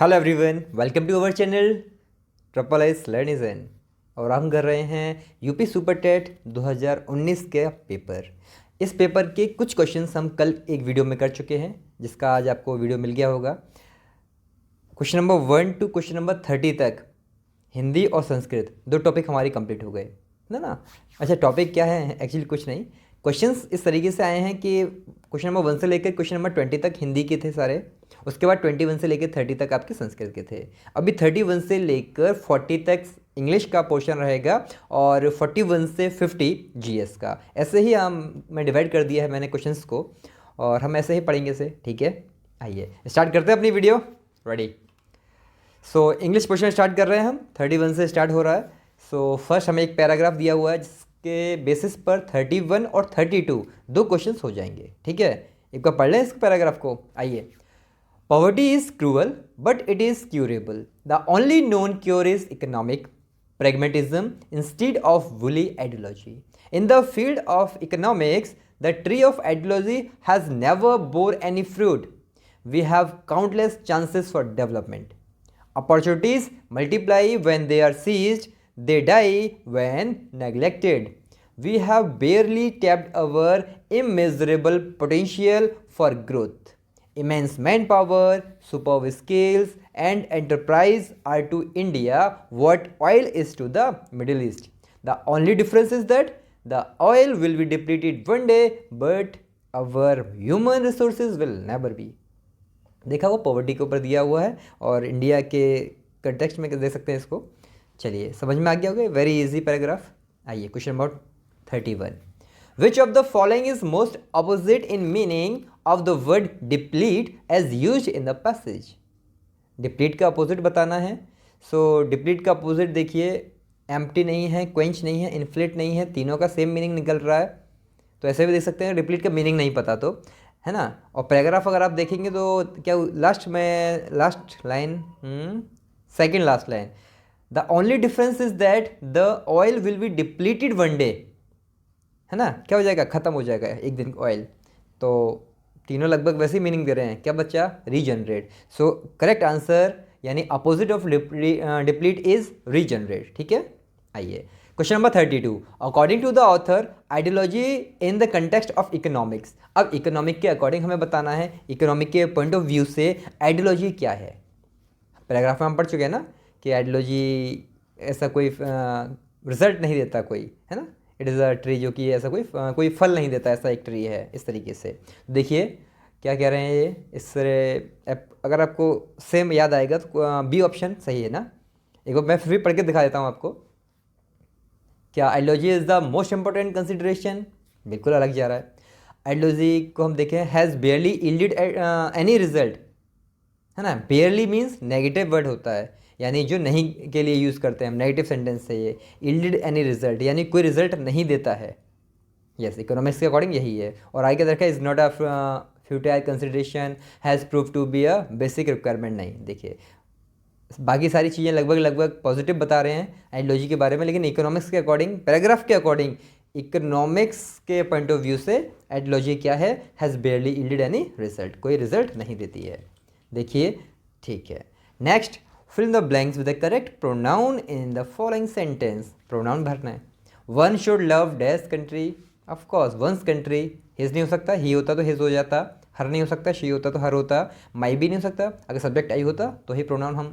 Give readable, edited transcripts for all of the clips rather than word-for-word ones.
Hello everyone, welcome to our channel triple S learnizen. और हम कर रहे हैं यूपी सुपर टेट 2019 के पेपर। इस पेपर के कुछ क्वेश्चंस हम कल एक वीडियो में कर चुके हैं, जिसका आज आपको वीडियो मिल गया होगा। Question number 1 to question number 30 तक हिंदी और संस्कृत दो टॉपिक हमारी कंप्लीट हो गए ना। अच्छा, टॉपिक क्या है? एक्चुअली कुछ नहीं, क्वेश्चंस इस तरीके से आए हैं कि क्वेश्चन नंबर 1 से लेकर क्वेश्चन नंबर 20 तक हिंदी के थे सारे। उसके बाद 21 से लेकर 30 तक आपके संस्कृत के थे। अभी 31 से लेकर 40 तक इंग्लिश का पोर्शन रहेगा और 41 से 50 जीएस का। ऐसे ही मैं डिवाइड कर दिया है मैंने क्वेश्चंस को, और हम ऐसे ही पढ़ेंगे इसे। ठीक है, आइए स्टार्ट करते हैं अपनी video. Ready? So English portion start कर रहे हैं हम। 31 से स्टार्ट हो रहा है। सो फर्स्ट हमें एक पैराग्राफ दिया हुआ है, जिसके बेसिस पर 31 और 32 दो क्वेश्चंस हो जाएंगे। ठीक है, एक बार पढ़ लें इस पैराग्राफ को। आइए। Poverty is cruel, but it is curable. The only known cure is economic pragmatism instead of woolly ideology. In the field of economics, the tree of ideology has never bore any fruit. We have countless chances for development. Opportunities multiply when they are seized, they die when neglected. We have barely tapped our immeasurable potential for growth. Immense manpower, superb skills, and enterprise are to India what oil is to the Middle East. The only difference is that the oil will be depleted one day, but our human resources will never be. देखा, वो poverty के ऊपर दिया हुआ है और India के context में देख सकते हैं इसको। चलिए, समझ में आ गया होगा। Very easy paragraph. आइए question number 31। Which of the following is most opposite in meaning of the word deplete as used in the passage? Deplete का अपोजिट बताना है। सो डिप्लीट का अपोजिट देखिए, एम्प्टी नहीं है, क्वेंच नहीं है, इन्फ्लेट नहीं है, तीनों का सेम मीनिंग निकल रहा है। तो ऐसे भी देख सकते हैं, डिप्लीट का मीनिंग नहीं पता तो, है ना। और पैराग्राफ अगर आप देखेंगे तो क्या last line, second last line, the only difference is that the oil will be depleted one day, है ना। क्या हो जाएगा? ख़त्म हो जाएगा एक दिन ऑयल। तो तीनों लगभग वैसे ही मीनिंग दे रहे हैं। क्या बच्चा? रीजनरेट। सो करेक्ट आंसर यानी opposite of deplete is regenerate. ठीक है, आइए question number 32। According to the author ideology in the context of economics. अब इकोनॉमिक के अकॉर्डिंग हमें बताना है, इकोनॉमिक के पॉइंट ऑफ व्यू से आइडियोलॉजी क्या है। पैराग्राफ में हम पढ़ चुके हैं ना कि आइडियोलॉजी ऐसा कोई रिजल्ट नहीं देता कोई, है ना। इट इज़ अ ट्री, जो कि ऐसा कोई फल नहीं देता, ऐसा एक ट्री है। इस तरीके से देखिए क्या कह रहे हैं ये। अगर आपको सेम याद आएगा तो बी ऑप्शन सही है ना। एक बार मैं फिर भी पढ़ के दिखा देता हूँ आपको। क्या ideology is the most important consideration? बिल्कुल अलग जा रहा है। आइडियोलॉजी को हम देखें, हैज़ बेयरली यील्डेड एनी रिजल्ट, है ना। बेयरली मीन्स नेगेटिव वर्ड होता है, यानी जो नहीं के लिए यूज़ करते हैं हम, नेगेटिव सेंटेंस से। ये यील्डेड एनी रिजल्ट यानी कोई रिजल्ट नहीं देता है। यस, इकोनॉमिक्स के अकॉर्डिंग यही है। और आगे देखा, is not a futile consideration, has prove to be a basic requirement. नहीं, देखिए बाकी सारी चीज़ें लगभग पॉजिटिव बता रहे हैं आइडियोलॉजी के बारे में, लेकिन इकोनॉमिक्स के अकॉर्डिंग, पैराग्राफ के अकॉर्डिंग, इकोनॉमिक्स के पॉइंट ऑफ व्यू से आइडियोलॉजी क्या है? हैज़ बेयरली यील्डेड एनी रिजल्ट, कोई रिजल्ट नहीं देती है। देखिए, ठीक है। Next, fill in the blanks with the correct pronoun in the following sentence. pronoun भरना है। one should love dash country, of course one's country। his नहीं हो सकता, he होता तो his हो जाता, her नहीं हो सकता, she होता तो her होता, my भी नहीं हो सकता, अगर सब्जेक्ट I होता तो ही प्रोनाउन हम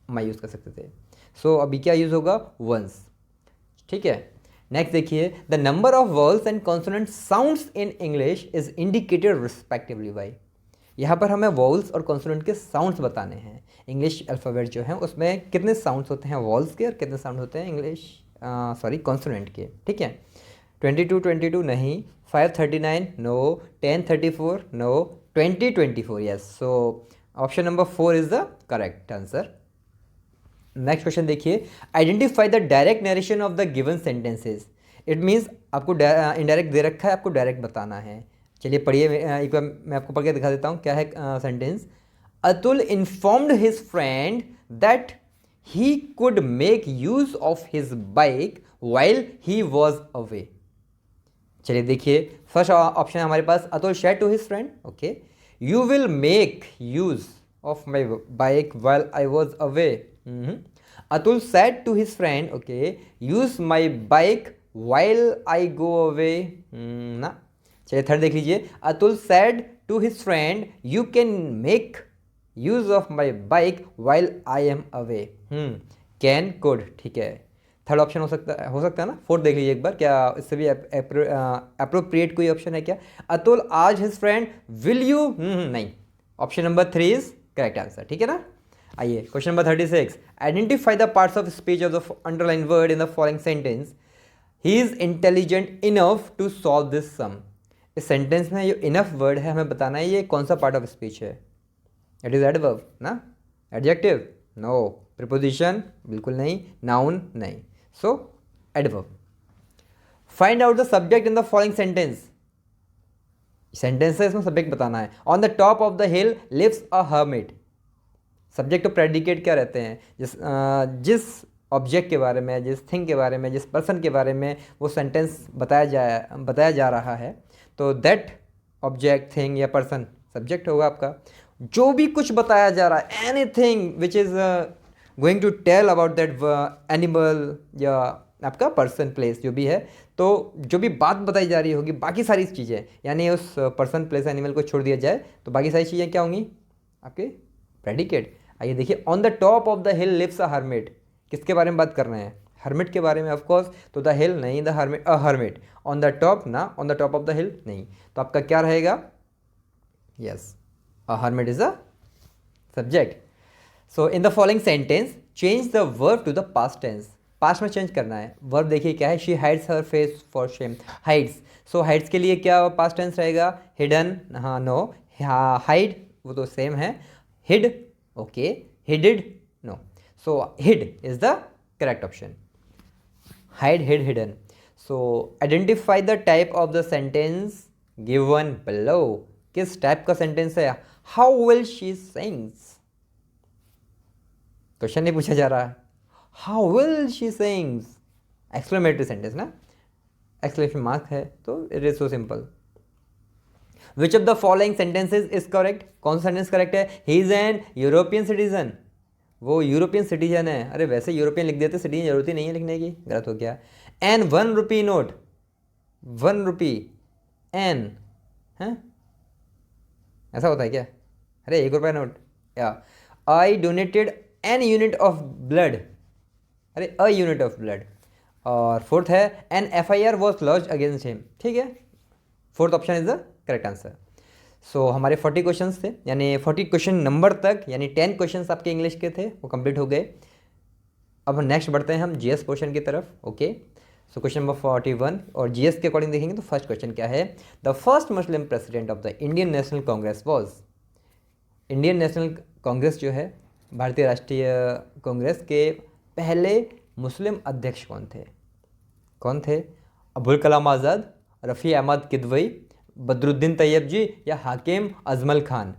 my यूज़ कर सकते थे। सो अभी क्या यूज़ होगा? one's। ठीक है, नेक्स्ट देखिए, the number of whorls and consonant sounds in English is indicated respectively by. यहाँ पर हमें वॉल्स और कॉन्सोनेंट के साउंड्स बताने हैं। इंग्लिश अल्फ़ाबेट जो है उसमें कितने साउंड्स होते हैं वॉल्स के, और कितने साउंड होते हैं कॉन्सोनेंट के। ठीक है, 22 नहीं, 539 no, 1034 no, 2024 yes. So option number 4 is the correct answer. Next question देखिए, identify the direct narration of the given sentences. It means आपको इनडायरेक्ट दे रखा है, आपको डायरेक्ट बताना है। चलिए पढ़िए, एक बार मैं आपको पढ़ के दिखा देता हूँ क्या है sentence. Atul informed his friend that he could make use of his bike while he was away. चलिए देखिए, फर्स्ट ऑप्शन है हमारे पास, Atul share to his friend, okay, you will make use of my bike while I was away. Atul said to his friend, okay, use my bike while I go away. ना चलिए third देख लीजिए. Atul said to his friend, you can make use of my bike while I am away. Can could, ठीक है. Third option हो सकता है ना. फोर्थ देख लीजिए एक बार, क्या इससे भी अप्रोप्रिएट कोई ऑप्शन है क्या. अतुल आज हिज फ्रेंड विल यू, नहीं. Option number 3 is correct answer. ठीक है ना. आइए question number 36. Identify the parts of speech of the underline word in the following sentence. He is intelligent enough to solve this sum. इस sentence में जो enough word है हमें बताना है ये कौन सा पार्ट ऑफ स्पीच है. इट इज एडवर्ब ना. Adjective no. प्रीपोजिशन बिल्कुल नहीं. नाउन नहीं. So adverb. Find out the subject in the following sentence. Sentence है इसमें सब्जेक्ट बताना है. On the top of the hill lives a hermit. Subject और प्रेडिकेट क्या रहते हैं. जिस ऑब्जेक्ट के बारे में, जिस थिंग के बारे में, जिस पर्सन के बारे में वो सेंटेंस बताया जा रहा है, तो दैट ऑब्जेक्ट, थिंग या पर्सन सब्जेक्ट होगा आपका. जो भी कुछ बताया जा रहा है, anything which is going to tell about that animal या आपका पर्सन, प्लेस जो भी है, तो जो भी बात बताई जा रही होगी, बाकी सारी चीज़ें, यानी उस पर्सन, प्लेस, एनिमल को छोड़ दिया जाए तो बाकी सारी चीज़ें क्या होंगी आपके प्रेडिकेट. आइए देखिए. On the top of the hill lives a hermit. किसके बारे में बात कर रहे हैं. हर्मिट के बारे में ऑफ कोर्स. तो द हिल नहीं, the hermit, a hermit. On the top ना, on the top of the hill नहीं. तो आपका क्या रहेगा. Yes, a hermit is a subject. So in the following sentence change the verb to the past tense. Past में change करना है. Verb देखिए क्या है. She hides her face for shame. Hides. So hides के लिए क्या पास्ट टेंस रहेगा. हिडन, हाँ नो. हाइड वो तो सेम है. Hid, okay. Hidded, no. So hid is the correct option. Hide, hid, hidden. So identify the type of the sentence given below. किस type का सेंटेंस है. How will she sings. Question नहीं पूछा जा रहा. How will she sings. Exclamatory sentence ना. Exclamation mark है तो it is so simple. Which of the following sentences is correct. कौन सा सेंटेंस करेक्ट है. He is an European citizen. वो यूरोपियन सिटीजन है. अरे वैसे यूरोपियन लिख देते, सिटीजन जरूरत ही नहीं है लिखने की. गलत हो गया. An 1 rupee note. 1 rupee an है, ऐसा होता है क्या. अरे 1 रुपया नोट. या I donated an unit of blood. अरे अ यूनिट ऑफ ब्लड. और फोर्थ है an FIR was launch against him. ठीक है. Fourth option is the correct answer. सो हमारे 40 क्वेश्चन थे, यानी 40 क्वेश्चन नंबर तक, यानी 10 क्वेश्चन आपके इंग्लिश के थे, वो कंप्लीट हो गए. अब नेक्स्ट बढ़ते हैं हम GS पोर्शन की तरफ. ओके. सो क्वेश्चन नंबर 41 और GS के अकॉर्डिंग देखेंगे तो फर्स्ट क्वेश्चन क्या है. The first Muslim president of the Indian National Congress was. Indian National Congress जो है, भारतीय राष्ट्रीय कांग्रेस के पहले मुस्लिम अध्यक्ष कौन थे. अबुल कलाम आज़ाद, रफ़ी अहमद किदवई, बदरुद्दीन तैयब जी या हाकिम अजमल खान.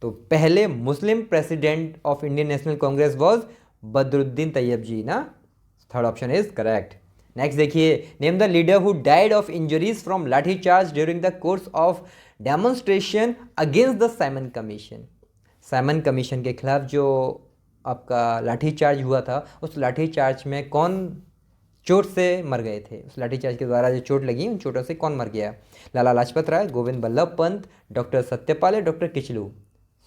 तो पहले Muslim president of Indian National Congress was Badruddin Tyabji ना. Third option is correct. Next देखिए. Name the leader who died of injuries from lathi charge during the course of demonstration against the Simon Commission. Simon Commission के खिलाफ जो आपका लाठी charge हुआ था, उस लाठी चार्ज में कौन चोट से मर गए थे. उस लाठी चार्ज के द्वारा जो चोट लगी, उन चोटों से कौन मर गया. Lala Lajpat Rai, Govind Ballabh Pant, doctor Satyapal, doctor Kitchlew.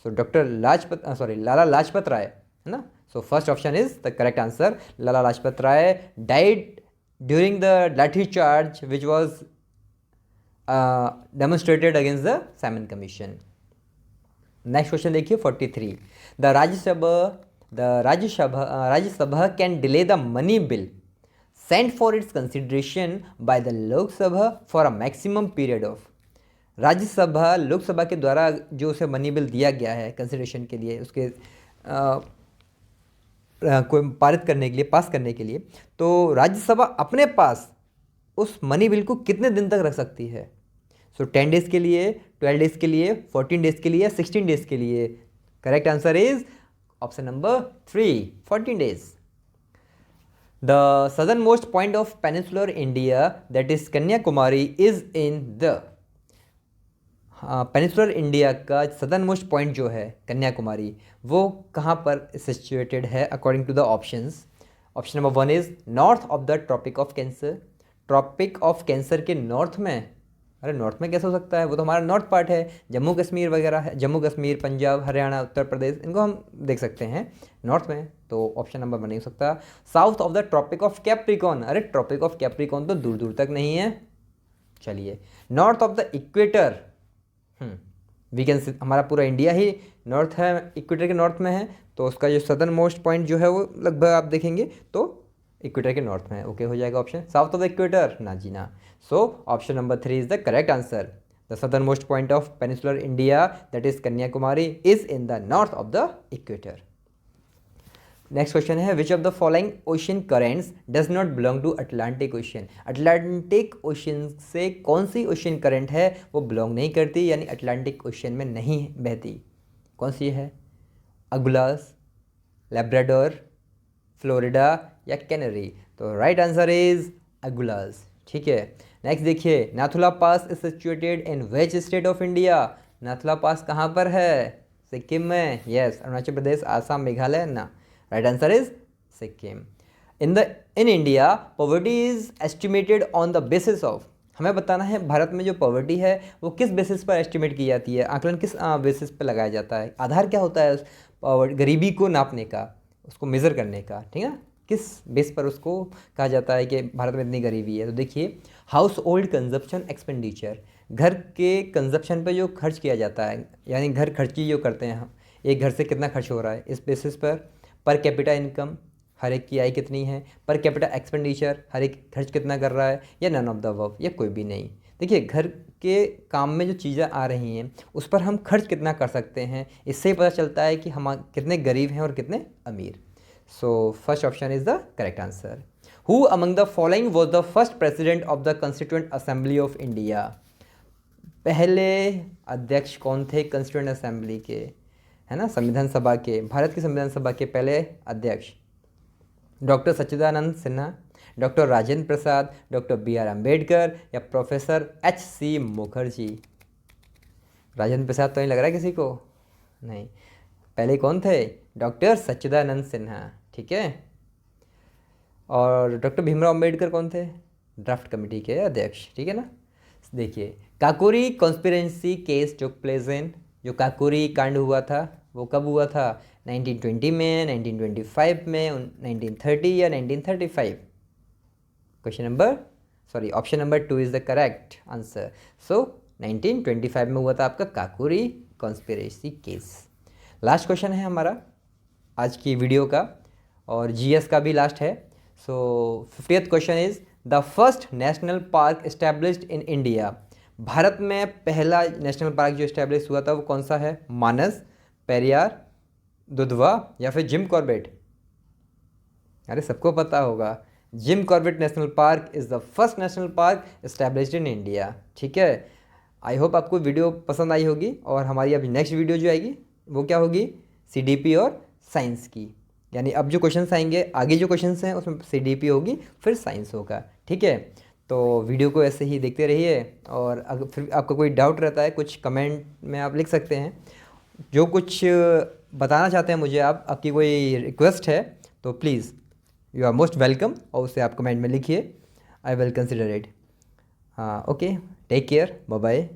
So Lala Lajpat Rai है ना. So first option is the correct answer. Lala Lajpat Rai died during the lathi charge which was demonstrated against the Simon Commission. Next question देखिए 43. The Rajya Sabha can delay the money bill sent for its consideration by the Lok Sabha for a maximum period of. Rajya Sabha, Lok Sabha के द्वारा जो उसे money bill दिया गया है consideration के लिए, उसके कोई पारित करने के लिए, पास करने के लिए, तो राज्यसभा अपने पास उस मनी बिल को कितने दिन तक रख सकती है. सो 10 डेज़ के लिए, 12 डेज़ के लिए, 14 डेज़ के लिए, 16 डेज़ के लिए. Correct answer is option number 3, 14 days. The southernmost point of peninsular India, that is Kanyakumari, is in the. हाँ, पेनिनसुलर इंडिया का सदर्न मोस्ट पॉइंट जो है कन्याकुमारी, वो कहाँ पर सिचुएटेड है according to the options. Option number 1 is north of the Tropic of Cancer. Tropic of Cancer के north में, अरे नॉर्थ में कैसे हो सकता है, वो तो हमारा नॉर्थ पार्ट है, जम्मू कश्मीर वगैरह है, जम्मू कश्मीर, पंजाब, हरियाणा, उत्तर प्रदेश, इनको हम देख सकते हैं नॉर्थ में, तो ऑप्शन नंबर 1 नहीं हो सकता। South of the Tropic of Capricorn, अरे ट्रॉपिक ऑफ कैप्रिकॉन तो दूर दूर तक नहीं है। चलिए, north of the equator, we can, हमारा पूरा इंडिया ही नॉर्थ है, इक्वेटर के नॉर्थ में है, तो उसका जो सदर्न मोस्ट पॉइंट जो है वो लगभग आप देखेंगे तो इक्वेटर के नॉर्थ में है। ओके हो जाएगा option. South of the equator, ना जी ना। So option number 3 is the correct answer. The southernmost point of peninsular India, that is Kanyakumari, is in the north of the equator. Next question है, which of the following ocean currents does not belong to Atlantic Ocean. Atlantic Ocean से कौन सी ocean current है वो belong नहीं करती, यानी Atlantic ocean में नहीं बहती। कौन सी है? अगुलास, लेब्राडोर, फ्लोरिडा या कैनरी। तो राइट आंसर इज अगुलास। ठीक है, नेक्स्ट देखिए, Nathula pass is situated in which state of India. Nathula pass कहाँ पर है? सिक्किम में। यस, अरुणाचल प्रदेश, आसाम, मेघालय ना। Right answer is Sikkim. In India poverty is estimated on the basis of, हमें बताना है भारत में जो पॉवर्टी है वो किस बेसिस पर एस्टिमेट की जाती है, आकलन किस बेसिस पर लगाया जाता है, आधार क्या होता है उस गरीबी को नापने का, उसको मेज़र करने का, ठीक है, किस बेस पर उसको कहा जाता है कि भारत में इतनी गरीबी है। तो देखिए, हाउस होल्ड कंजप्शन एक्सपेंडिचर, घर के कंजप्शन पर जो खर्च किया जाता है, यानी घर खर्ची जो करते हैं हम, एक घर से कितना खर्च हो रहा है, इस बेसिस पर कैपिटा इनकम, हर एक की आय कितनी है, पर कैपिटा एक्सपेंडिचर, हर एक खर्च कितना कर रहा है, या नन ऑफ द अबव, या कोई भी नहीं। देखिए, घर के काम में जो चीज़ें आ रही हैं उस पर हम खर्च कितना कर सकते हैं, इससे ही पता चलता है कि हम कितने गरीब हैं और कितने अमीर। सो first option is the correct answer. Who among the following was the first president of the constituent assembly of India. पहले अध्यक्ष कौन थे कॉन्स्टिट्यूएंट असेंबली के, है ना, संविधान सभा के, भारत की संविधान सभा के पहले अध्यक्ष? डॉक्टर सच्चिदानंद Sinha, doctor Rajendra Prasad, doctor BR Ambedkar या प्रोफेसर HC मुखर्जी। राजेंद्र प्रसाद तो नहीं लग रहा है किसी को, नहीं। पहले कौन थे? डॉक्टर सच्चिदानंद सिन्हा। ठीक है, और डॉक्टर भीमराव अम्बेडकर कौन थे? ड्राफ्ट कमेटी के अध्यक्ष। ठीक है ना। देखिए, Kakori conspiracy case took place in, जो काकोरी कांड हुआ था वो कब हुआ था? 1920 में, 1925 में, 1930 या 1935? Option number 2 is the correct answer. So 1925 में हुआ था आपका Kakori conspiracy case. Last question है हमारा आज की वीडियो का, और GS का भी लास्ट है। सो 50th question is, the first national park established in India. Bharat में पहला नेशनल पार्क जो एस्टैब्लिश हुआ था वो कौन सा है? मानस, पेरियार, दुधवा या फिर जिम कॉर्बेट? अरे सबको पता होगा, Jim Corbett national park is the first national park established in India. ठीक है, आई होप आपको वीडियो पसंद आई होगी, और हमारी अभी नेक्स्ट वीडियो जो आएगी वो क्या होगी? CDP और साइंस की, यानी अब जो क्वेश्चंस आएंगे, आगे जो क्वेश्चंस हैं उसमें CDP होगी, फिर साइंस होगा। ठीक है, तो वीडियो को ऐसे ही देखते रहिए, और अगर फिर आपका कोई डाउट रहता है कुछ कमेंट में आप लिख सकते हैं, जो कुछ बताना चाहते हैं मुझे, आपकी कोई रिक्वेस्ट है तो please you are most welcome, और उसे आप कमेंट में लिखिए, आई विल कंसिडर इट। हाँ, okay, take care, bye bye.